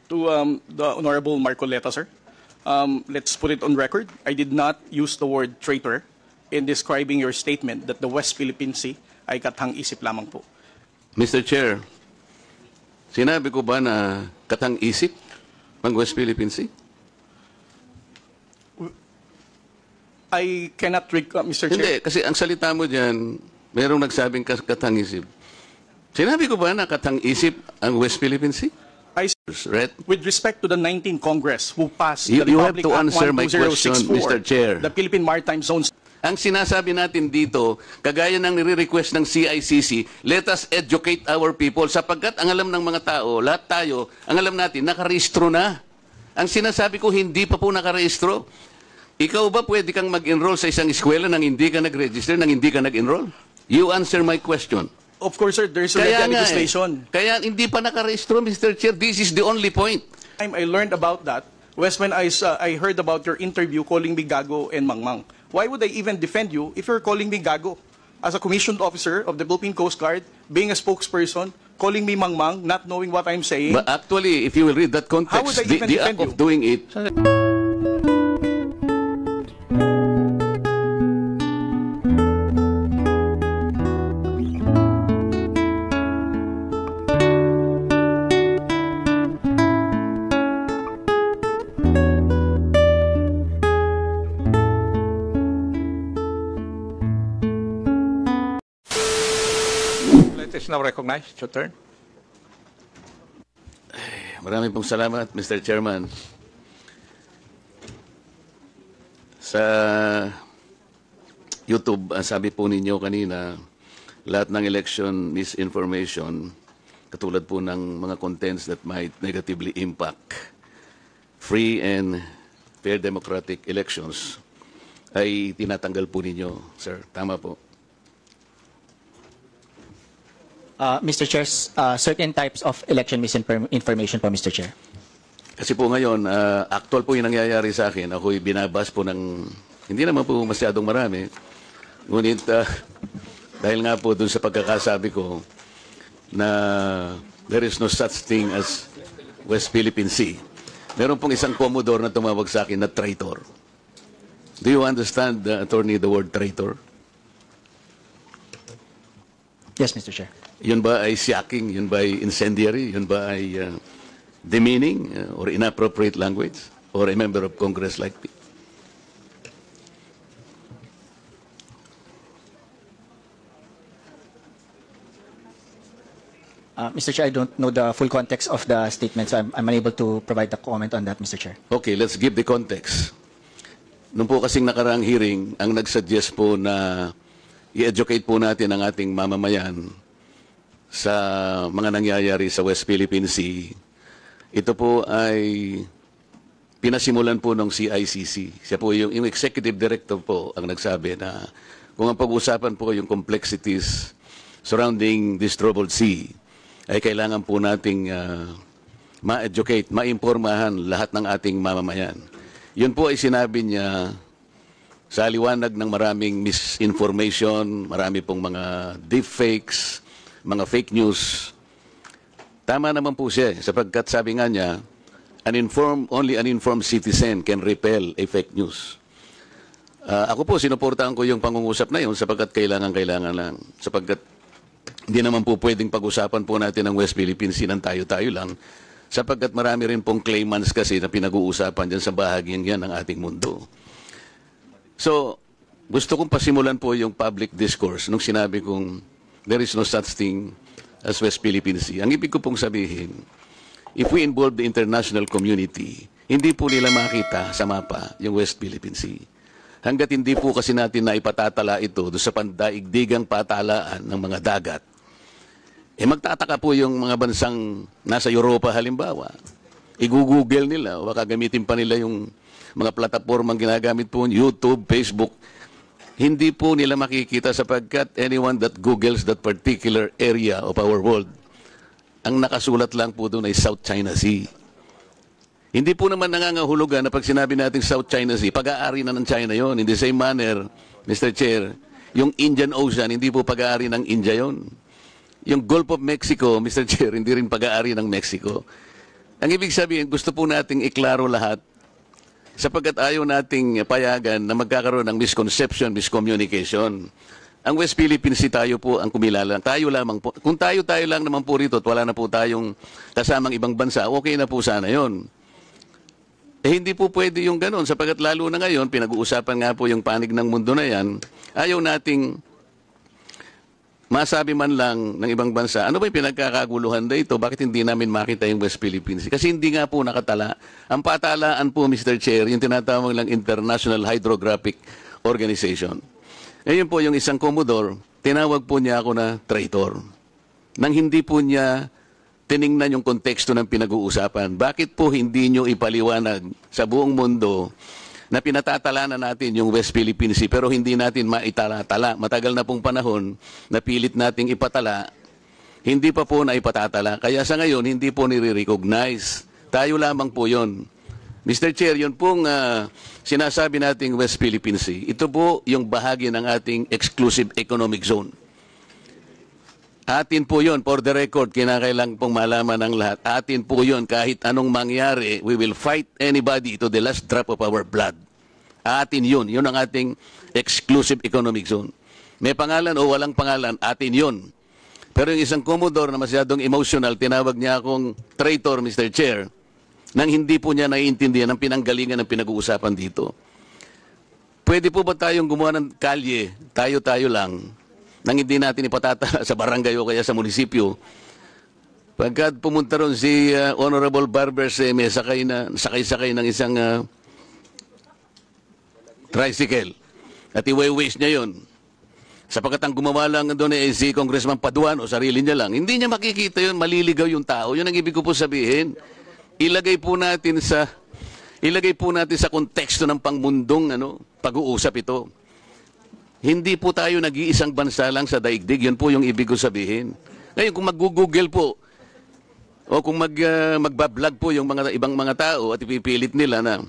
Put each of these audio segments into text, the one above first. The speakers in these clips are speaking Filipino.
To the Honorable Marcoleta, sir. Let's put it on record. I did not use the word traitor in describing your statement that the West Philippine Sea ay kathang-isip lamang po. Mr. Chair, sinabi ko ba na katang-isip ang West Philippine Sea? I cannot, Mr. Hindi, Chair. kasi ang salita mo dyan, merong nagsabing katang-isip. Sinabi ko ba na katang-isip ang West Philippine Sea? Right? With respect to the 19th Congress who passed You the have Republic to Act answer my 12064, question, Mr. Chair. the Philippine Maritime Zones. Ang sinasabi natin dito, kagaya ng nire-request ng CICC, let us educate our people sapagkat ang alam ng mga tao, lahat tayo, ang alam natin, nakarehistro na. Ang sinasabi ko, hindi pa po nakarehistro. Ikaw ba pwede kang mag-enroll sa isang eskwela nang hindi ka nag-register, nang hindi ka nag-enroll? You answer my question. Of course, sir, there's already a legislation. Kaya hindi pa nakarehistro, Mr. Chair. This is the only point. I learned about that was when I heard about your interview calling me Gago and Mangmang. Why would I even defend you if you're calling me Gago? As a commissioned officer of the Philippine Coast Guard, being a spokesperson, calling me Mangmang, not knowing what I'm saying. But actually, if you will read that How context, would I even the defend act you? of doing it... Is now recognized. Your turn. Maraming pong salamat, Mr. Chairman. Sa YouTube, sabi po ninyo kanina, lahat ng election misinformation, katulad po ng mga contents that might negatively impact free and fair democratic elections, ay tinatanggal po ninyo, sir. Tama po. Mr. Chair, certain types of election misinformation po, Mr. Chair. Kasi po ngayon, actual po yung nangyayari sa akin. Ako'y binabas po ng, hindi naman po masyadong marami. Ngunit, dahil nga po dun sa pagkakasabi ko na there is no such thing as West Philippine Sea, meron pong isang Commodore na tumawag sa akin na traitor. Do you understand, Attorney, the word traitor? Yes, Mr. Chair. Yun ba ay shocking? Yun ba ay incendiary? Yun ba ay demeaning or inappropriate language? Or a member of Congress like me? Mr. Chair, I don't know the full context of the statement, so I'm unable to provide a comment on that, Mr. Chair. Okay, let's give the context. Nung po kasing nakaraang hearing, ang nagsuggest po na i-educate po natin ang ating mamamayan sa mga nangyayari sa West Philippine Sea. Ito po ay pinasimulan po ng CICC. Siya po yung executive director po ang nagsabi na kung ang pag-usapan po yung complexities surrounding this troubled sea, ay kailangan po nating ma-educate, ma-impormahan lahat ng ating mamamayan. Yun po ay sinabi niya sa liwanag ng maraming misinformation, marami pong mga deepfakes, mga fake news. Tama naman po siya sapagkat sabi nga niya, only an informed citizen can repel a fake news. Ako po, sinuportahan ko yung pangungusap na yun sapagkat kailangan lang. Sapagkat hindi naman po pwedeng pag-usapan po natin ang West Philippine Sea ng tayo-tayo lang sapagkat marami rin pong claimants kasi na pinag-uusapan dyan sa bahagyang yan ng ating mundo. So, gusto kong pasimulan po yung public discourse nung sinabi kong there is no such thing as West Philippine Sea. Ang ibig ko pong sabihin, if we involve the international community, hindi po nila makita sa mapa yung West Philippine Sea. Hanggat hindi po kasi natin na ipatatala ito doon sa pandaigdigang patalaan ng mga dagat, magtataka po yung mga bansang nasa Europa halimbawa. I-google nila, o gagamitin pa nila yung mga platapormang ginagamit po, YouTube, Facebook. Hindi po nila makikita sapagkat anyone that Googles that particular area of our world, ang nakasulat lang po doon ay South China Sea. Hindi po naman nangangahulugan na pag sinabi natin South China Sea, pag-aari na ng China yon. In the same manner, Mr. Chair, yung Indian Ocean, hindi po pag-aari ng India yon. Yung Gulf of Mexico, Mr. Chair, hindi rin pag-aari ng Mexico. Ang ibig sabihin, gusto po nating iklaro lahat sapagkat ayaw nating payagan na magkakaroon ng misconception, miscommunication. Ang West Philippine Sea, tayo po ang kumilala. Tayo lamang po. Kung tayo lang naman po rito at wala na po tayong kasamang ibang bansa, okay na po sana yon. Hindi po pwede yung ganun sapagkat lalo na ngayon, pinag-uusapan nga po yung panig ng mundo na yan, ayaw nating masabi man lang ng ibang bansa, ano ba yung pinagkakaguluhan na ito? Bakit hindi namin makita yung West Philippine Sea? Kasi hindi nga po nakatala. Ang patalaan po, Mr. Chair, yung tinatawag lang International Hydrographic Organization. Ngayon po, yung isang Commodore, tinawag po niya ako na traitor. Nang hindi po niya tiningnan yung konteksto ng pinag-uusapan. Bakit po hindi nyo ipaliwanag sa buong mundo na pinatatala na natin yung West Philippine Sea pero hindi natin maitala-tala. Matagal na pong panahon na pilit nating ipatala, hindi pa po na ipatatala. Kaya sa ngayon, hindi po nire-recognize. Tayo lamang po yon. Mr. Chair, yun pong sinasabi nating West Philippine Sea, ito po yung bahagi ng ating exclusive economic zone. Atin po yun, for the record, kinakailangan pong malaman ng lahat. Atin po yun, kahit anong mangyari, we will fight anybody to the last drop of our blood. Atin yun, yun ang ating exclusive economic zone. May pangalan o walang pangalan, atin yun. Pero yung isang Commodore na masyadong emotional, tinawag niya akong traitor, Mr. Chair, nang hindi po niya naiintindihan ang pinanggalingan ng pinag-uusapan dito. Pwede po ba tayong gumawa ng kalye, tayo-tayo lang, nang hindi natin ipatatala sa barangay o kaya sa munisipyo? Pagkat pumunta ron si Honorable Barbers, may sakay ng isang tricycle at i-waste niya yon. Sapagkat ang gumawa lang doon ay si Congressman Paduan o sarili niya lang. Hindi niya makikita yon, maliligaw yung tao. Yun ang ibig ko po sabihin. Ilagay po natin sa konteksto ng pangmundong pag-uusap ito. Hindi po tayo nag-iisang bansa lang sa daigdig. Yun po yung ibig ko sabihin. Ngayon, kung mag-google po, o kung magbablog po yung ibang mga tao at ipipilit nila na,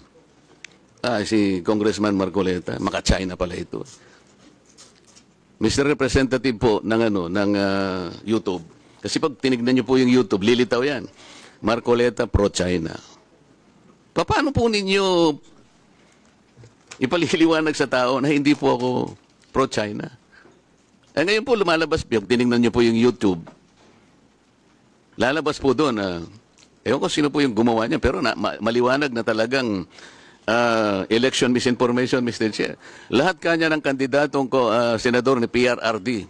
si Congressman Marcoleta, maka-China pala ito. Mr. Representative po ng YouTube. Kasi pag tinignan niyo po yung YouTube, lilitaw yan. Marcoleta pro-China. Paano po ninyo ipaliliwanag sa tao na hindi po ako pro-China? Ngayon po lumalabas, tinignan niyo po yung YouTube. Lalabas po doon, ewan ko sino po yung gumawa niya, pero maliwanag na talagang election misinformation, Mr. Chair. Lahat kanya ng kandidatong senador ni PRRD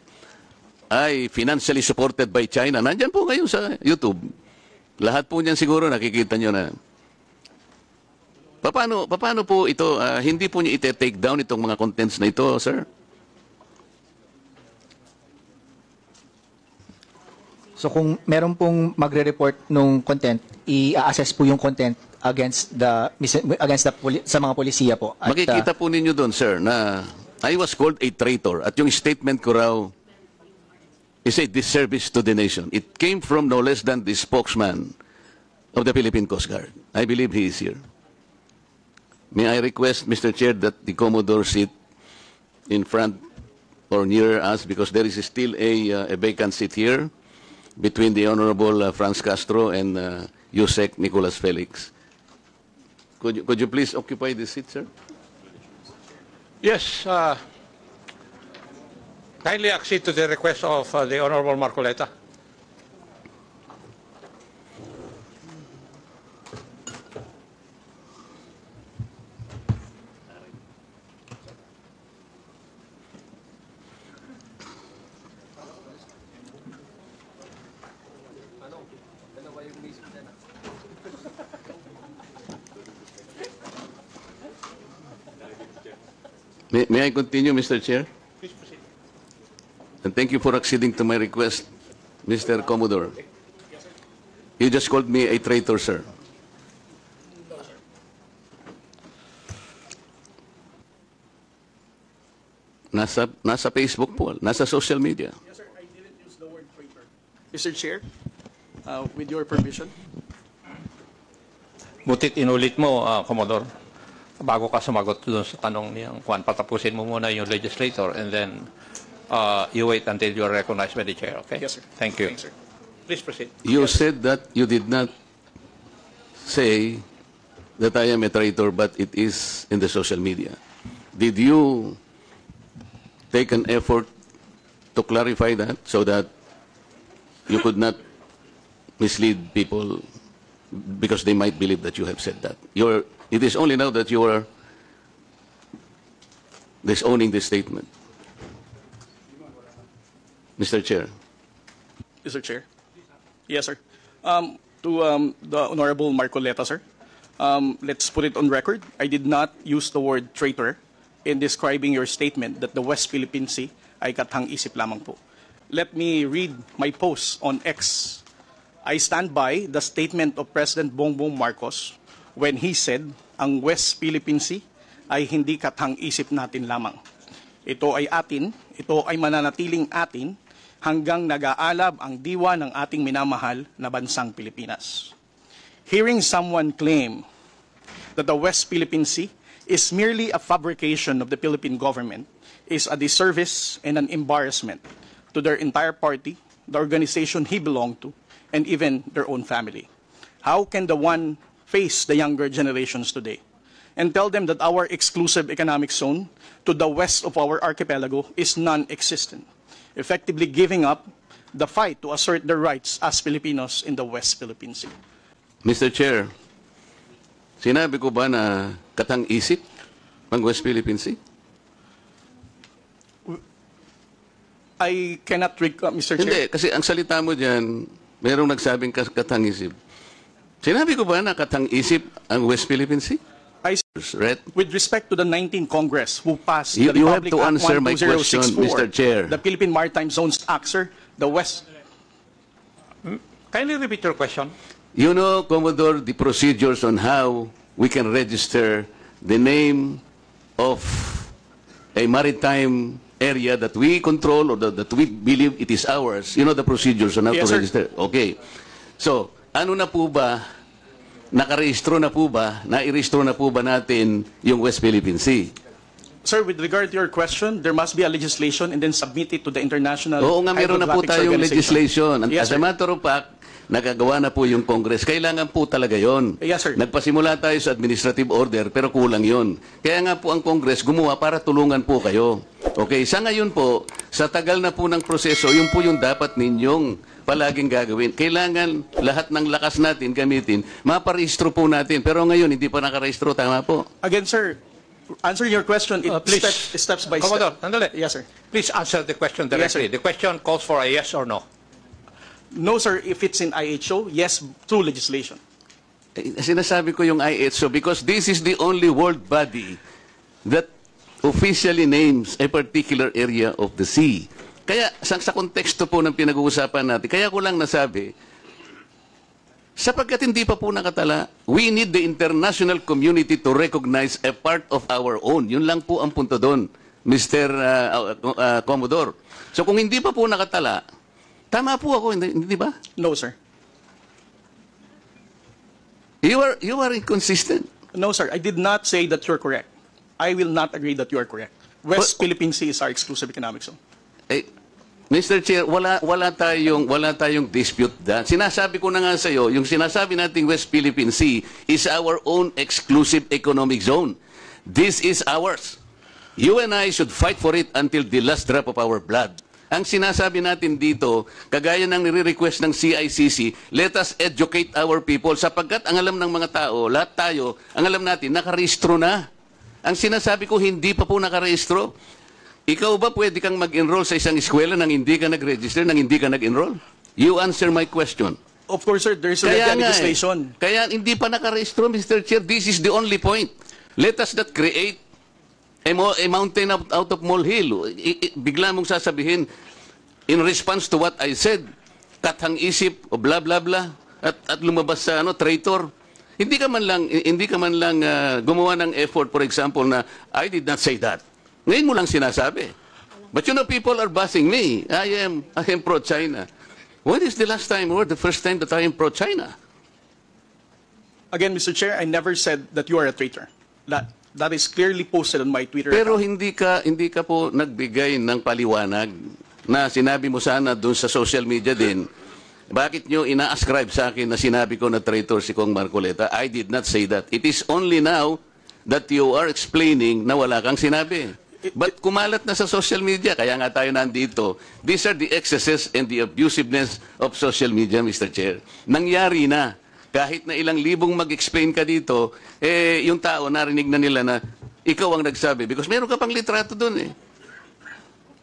ay financially supported by China. Nandyan po ngayon sa YouTube. Lahat po niyan siguro nakikita niyo na. Paano po ito, hindi po niyo ite-take down itong mga contents na ito, sir? So kung meron pong magre-report nung content, i-assess po yung content against sa mga polisiya po. At, makikita po ninyo doon, sir, na I was called a traitor at yung statement ko raw is a disservice to the nation. It came from no less than the spokesman of the Philippine Coast Guard. I believe he is here. May I request, Mr. Chair, that the Commodore sit in front or near us because there is still a vacant seat here between the Honorable Franz Castro and Yusek Nicolas Felix. Could you please occupy this seat, sir? Yes. Kindly accede to the request of the Honorable Marcoleta. May I continue, Mr. Chair? Please proceed. And thank you for acceding to my request, Mr. Commodore. You just called me a traitor, sir. Nasa Facebook po, nasa social media. Yes, sir. I didn't use the word traitor. Mr. Chair, with your permission. Butit inulit mo, Commodore, bago ka sumagot doon sa tanong niyang Juan, patapusin mo muna yung legislator and then you wait until you're recognized by the chair, okay? Yes, sir. Thank you. Thanks, sir. Please proceed. You said that you did not say that I am a traitor, but it is in the social media. Did you take an effort to clarify that so that you could not mislead people because they might believe that you have said that? It is only now that you are disowning this statement. Mr. Chair. Mr. Chair. Yes, sir. To the Honorable Marcoleta, sir. Let's put it on record. I did not use the word traitor in describing your statement that the West Philippine Sea ay kathang-isip lamang po. Let me read my post on X. I stand by the statement of President Bongbong Marcos when he said, ang West Philippine Sea ay hindi kathang-isip natin lamang. Ito ay atin, ito ay mananatiling atin hanggang nag-aalab ang diwa ng ating minamahal na bansang Pilipinas. Hearing someone claim that the West Philippine Sea is merely a fabrication of the Philippine government is a disservice and an embarrassment to their entire party, the organization he belonged to, and even their own family. How can the one face the younger generations today and tell them that our exclusive economic zone to the west of our archipelago is non-existent, effectively giving up the fight to assert their rights as Filipinos in the West Philippine Sea? Mr. Chair, sinabi ko ba na katang-isip ang West Philippine Sea? I cannot Mr. Chair. Hindi, kasi ang salita mo dyan, mayroong nagsabing katang-isip. Sinabi ko ba na katang-isip ang West Philippine Sea? Right? With respect to the 19th Congress who passed You the have Republic to Act answer my question, 12064, Mr. Chair. the Philippine Maritime Zones Act, sir, the West. Kindly repeat your question. You know, Commodore, the procedures on how we can register the name of a maritime area that we control or that we believe it is ours. You know the procedures on how Yes, to sir. register. Okay. So, ano na po ba, nakarehistro na po ba, nairehistro na po ba natin yung West Philippine Sea? Sir, with regard to your question, there must be a legislation and then submit it to the International Oo nga, meron na po Hydrographics tayong Organization. legislation. Yes, As a sir. matter of fact, nagagawa na po yung Congress. Kailangan po talaga yon. Yes, sir. Nagpasimula tayo sa administrative order, pero kulang yon. Kaya nga po ang Congress gumawa para tulungan po kayo. Okay, sa ngayon po, sa tagal na po ng proseso, yun po yung dapat ninyong palaging gagawin. Kailangan lahat ng lakas natin gamitin, maparehistro po natin. Pero ngayon, hindi pa nakarehistro, tama po. Again, sir, answering your question, it Please. steps by Commodore, step. sandali. Yes, sir. Please answer the question Yes, directly. sir. The question calls for a yes or no. No, sir, if it's in IHO, yes, through legislation. Sinasabi ko yung IHO because this is the only world body that officially names a particular area of the sea. Kaya sa konteksto po ng pinag-uusapan natin, kaya ko lang nasabi, sapagkat hindi pa po nakatala, we need the international community to recognize a part of our own. Yun lang po ang punto doon, Mr. Commodore. So kung hindi pa po nakatala, tama po ako, hindi ba? No, sir. You are inconsistent. No, sir, I did not say that you're correct. I will not agree that you are correct. West Philippine Sea is our exclusive economic zone. Eh, Mr. Chair, wala tayong dispute da. Sinasabi ko na nga sa iyo, yung sinasabi nating West Philippine Sea is our own exclusive economic zone. This is ours. You and I should fight for it until the last drop of our blood. Ang sinasabi natin dito, kagaya ng nire-request ng CICC, let us educate our people sapagkat ang alam ng mga tao, lahat tayo, ang alam natin, nakarehistro na. Ang sinasabi ko, hindi pa po nakarehistro. Ikaw ba pwede kang mag-enroll sa isang eskwela nang hindi ka nag-register, nang hindi ka nag-enroll? You answer my question. Of course, sir, there's already a legislation. Kaya hindi pa nakarehistro, Mr. Chair. This is the only point. Let us not create a mountain out of molehill. Bigla mong sasabihin, in response to what I said, kathang-isip o blah blah blah, at lumabas sa traitor. Hindi ka man lang gumawa ng effort, for example, na I did not say that. Ngayon mo lang sinasabi. But you know, people are bashing me. I am pro-China. When is the last time or the first time that I am pro-China? Again, Mr. Chair, I never said that you are a traitor. That is clearly posted on my Twitter Pero account. hindi ka po nagbigay ng paliwanag na sinabi mo sana doon sa social media din Bakit nyo ina-ascribe sa akin na sinabi ko na traitor si Kong Marcoleta? I did not say that. It is only now that you are explaining na wala kang sinabi. But kumalat na sa social media, kaya nga tayo nandito. These are the excesses and the abusiveness of social media, Mr. Chair. Nangyari na. Kahit na ilang libong mag-explain ka dito, yung tao narinig na nila na ikaw ang nagsabi. Because meron ka pang litrato dun eh.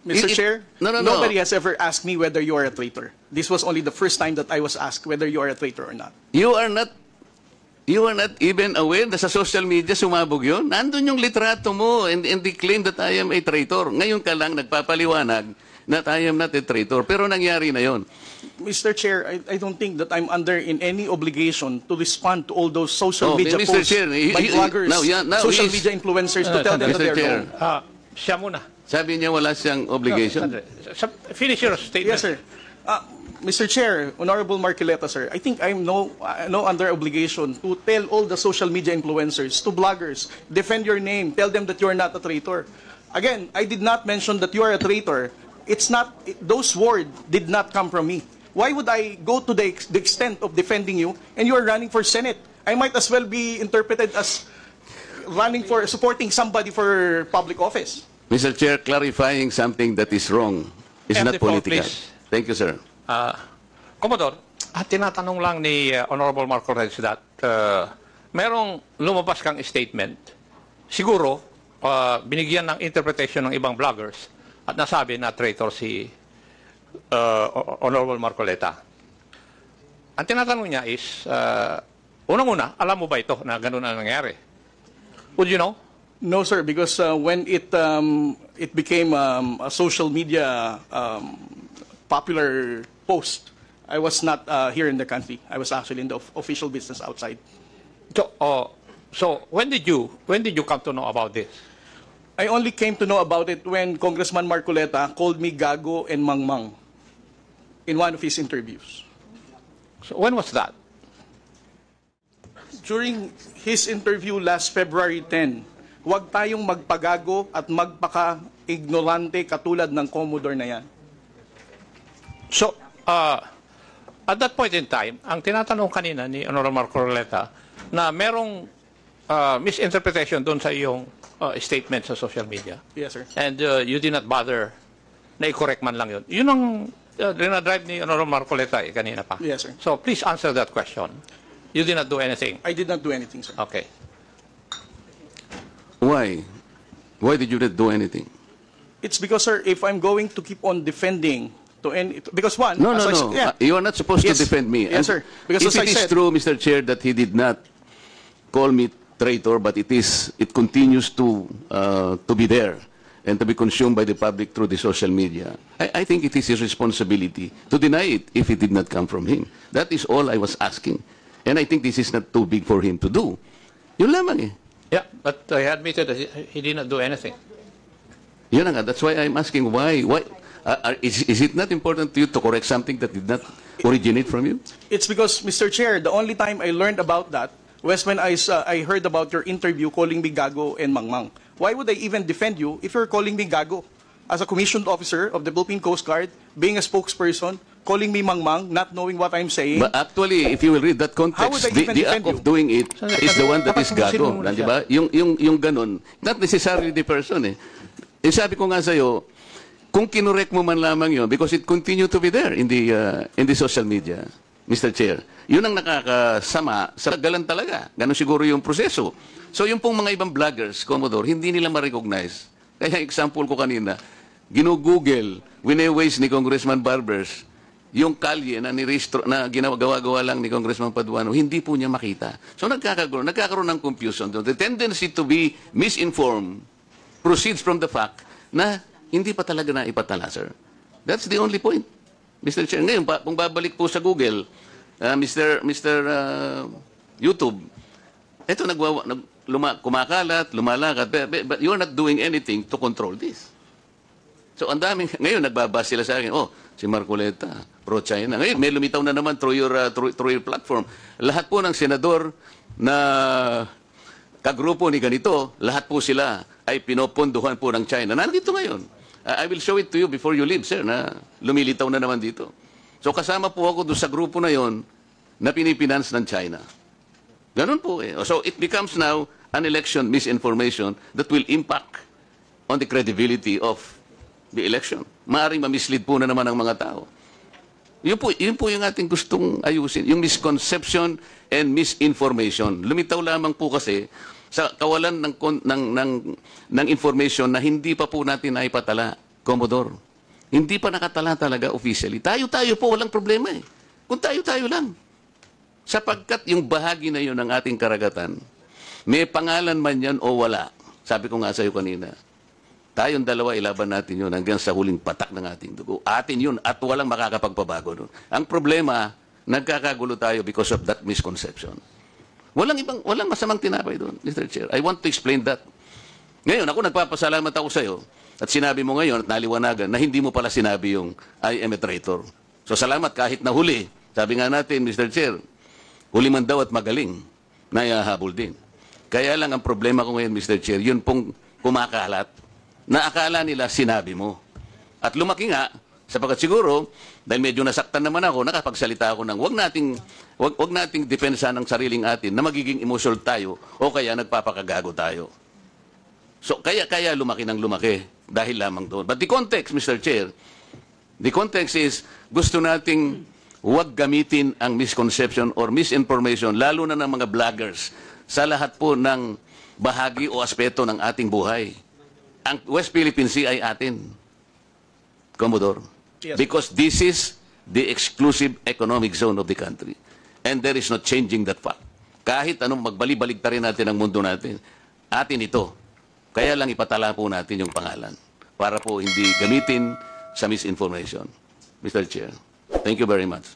Mr. Chair, no. nobody has ever asked me whether you are a traitor. This was only the first time that I was asked whether you are a traitor or not. You are not even aware na sa social media sumabog yun? Nandun yung litrato mo and they claim that I am a traitor. Ngayon ka lang nagpapaliwanag that I am not a traitor. Pero nangyari na yon. Mr. Chair, I don't think that I'm under in any obligation to respond to all those social media Mr. posts Chair, by bloggers, now social he's- media influencers to tell them that Mr. they're Chair. wrong. Siya muna. Sabi niya wala siyang obligation. Finish your statement. Yes, sir. Mr. Chair, Honorable Marcoleta, sir, I think I'm no under obligation to tell all the social media influencers, to bloggers, defend your name, tell them that you are not a traitor. Again, I did not mention that you are a traitor. It's not, those words did not come from me. Why would I go to the extent of defending you and you are running for Senate? I might as well be interpreted as running for, supporting somebody for public office. Mr. Chair, clarifying something that is wrong is End not the floor, political. please. Thank you, sir. Commodore, tinatanong lang ni Honorable Marco Reyes that merong lumabas kang statement. Siguro, binigyan ng interpretation ng ibang bloggers at nasabi na traitor si Honorable Marcoleta. Ang tinatanong niya is, unang-una, alam mo ba ito na ganun ang nangyari? Would you know? No, sir, because when it became a social media popular post, I was not here in the country. I was actually in the official business outside. So when did you come to know about this? I only came to know about it when Congressman Marcoleta called me Gago and Mangmang in one of his interviews. So when was that? During his interview last February 10, huwag tayong magpagago at magpaka-ignorante katulad ng Commodore na yan. So, at that point in time, ang tinatanong kanina ni Honorable Marcoleta na merong misinterpretation doon sa iyong statement sa social media. Yes, sir. And you did not bother na i-correct man lang yun. Yun ang dinadrive ni Honorable Marcoleta kanina pa. Yes, sir. So, please answer that question. You did not do anything. I did not do anything, sir. Okay. Why? Why did you not do anything? It's because, sir, if I'm going to keep on defending to any, because one, No. as I said- yeah. You are not supposed Yes. to defend me. Yes, sir. Because if as I it is said- true, Mr. Chair, that he did not call me traitor, but it continues to be there and to be consumed by the public through the social media. I think it is his responsibility to deny it if it did not come from him. That is all I was asking. And I think this is not too big for him to do. Yun lamang eh. Yeah, but he admitted that he did not do anything. Yun na nga. That's why I'm asking why. Is it not important to you to correct something that did not originate from you? It's because, Mr. Chair, the only time I learned about that was when I heard about your interview calling me Gago and Mangmang. Why would I even defend you if you're calling me Gago? As a commissioned officer of the Philippine Coast Guard, being a spokesperson, calling me Mangmang, not knowing what I'm saying. But actually, if you will read that How would context, I even the defend act of you? doing it is the one that is Kapag gago. muna Di ba? Yung ganun, not necessarily the person eh. Eh sabi ko nga sa'yo, kung kinorek mo man lamang yun, because it continue to be there in the social media, Mr. Chair, yun ang nakakasama sa galan talaga. Ganun siguro yung proseso. So yung pong mga ibang vloggers, Commodore, hindi nila ma-recognize. Kaya example ko kanina, ginugoogle, wine-waste ni Congressman Barbers, yung kalye na ginagawa-gawa lang ni Congressman Paduano, hindi po niya makita. So nagkakaroon ng confusion. The tendency to be misinformed proceeds from the fact na hindi pa talaga na ipatala, sir. That's the only point, Mr. Chair. Ngayon, kung babalik po sa Google, Mr. YouTube, ito kumakalat, lumalakad, but you're not doing anything to control this. So ang daming, ngayon nagbabas sila sa akin, si Marcoleta, pro-China. Ngayon may lumitaw na naman through your platform. Lahat po ng senador na kagrupo ni ganito, lahat po sila ay pinopondohan po ng China. Nandito ngayon. I will show it to you before you leave, sir, na lumilitaw na naman dito. So kasama po ako doon sa grupo na yon na pinipinance ng China. Ganun po eh. So it becomes now an election misinformation that will impact on the credibility of the election. Maaring mamislead po na naman ang mga tao. Yun po yung ating gustong ayusin. Yung misconception and misinformation. Lumitaw lamang po kasi sa kawalan ng information na hindi pa po natin naipatala, Commodore. Hindi pa nakatala talaga officially. Tayo-tayo po, walang problema eh. Kung tayo-tayo lang. Sapagkat yung bahagi na yun ng ating karagatan, may pangalan man yan o wala. Sabi ko nga sa iyo kanina, tayong dalawa ilaban natin yun hanggang sa huling patak ng ating dugo. Atin yun at walang makakapagpabago nun. Ang problema, nagkakagulo tayo because of that misconception. Walang masamang tinapay doon, Mr. Chair. I want to explain that. Ngayon, ako nagpapasalamat ako sa iyo at sinabi mo ngayon at naliwanagan na hindi mo pala sinabi yung I am a traitor. So salamat kahit nahuli. Sabi nga natin, Mr. Chair, huli man daw at magaling, nayahabol din. Kaya lang ang problema ko ngayon, Mr. Chair, yun pong kumakalat na akala nila sinabi mo. At lumaki nga, sapagkat siguro, dahil medyo nasaktan naman ako, nakapagsalita ako ng wag nating depensa ng sariling atin na magiging emotional tayo o kaya nagpapakagago tayo. So, kaya lumaki ng lumaki dahil lamang doon. But the context, Mr. Chair, the context is gusto nating huwag gamitin ang misconception or misinformation, lalo na ng mga vloggers, sa lahat po ng bahagi o aspeto ng ating buhay. Ang West Philippine Sea ay atin, Commodore. Yes. Because this is the exclusive economic zone of the country. And there is no changing that fact. Kahit anong magbali-baligta rin natin ang mundo natin, atin ito. Kaya lang ipatala po natin yung pangalan para po hindi gamitin sa misinformation. Mr. Chair, thank you very much.